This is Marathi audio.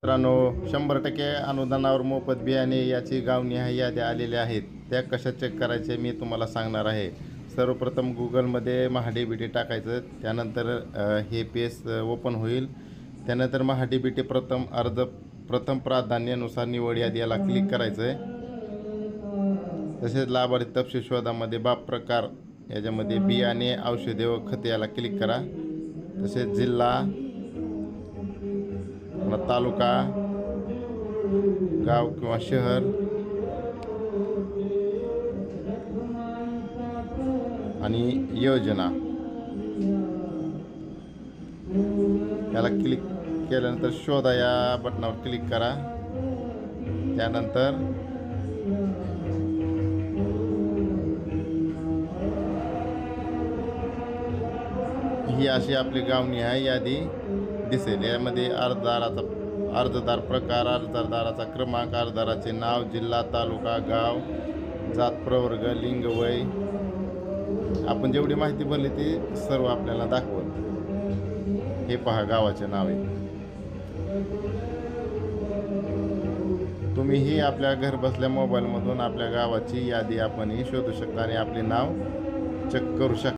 मित्रांनो, 100% अनुदानावर मोफत बियाणे याची गावनिहाय याद्या आलेल्या आहेत. त्या कशा चेक करायचे मी तुम्हाला सांगणार आहे. सर्वप्रथम गुगलमध्ये महाडीबीटी टाकायचं. त्यानंतर हे पेज ओपन होईल. त्यानंतर महाडीबीटी प्रथम प्राधान्यानुसार निवड यादी याला क्लिक करायचं आहे. तसेच लाभार्थी तपशील शोधामध्ये बाप प्रकार याच्यामध्ये बियाणे, औषधे व खते याला क्लिक करा. तसेच जिल्हा, तालुका, गाव किंवा शहर आणि योजना याला क्लिक केल्यानंतर शोधा या बटनावर क्लिक करा. त्यानंतर ही अशी आपली गावनिहाय यादी दिसेल. यामध्ये अर्जदार प्रकार, अर्जदाराचा क्रमांक, अर्जदाराचे नाव, जिल्हा, तालुका, गाव, जात, प्रवर्ग, लिंग, वय, आपण जेवढी माहिती भरली ती सर्व आपल्याला दाखवत. हे पहा, गावाचे नाव आहे. तुम्हीही आपल्या घर बसल्या मोबाईलमधून आपल्या गावाची यादी आपणही शोधू शकता आणि आपले नाव चेक करू शकता.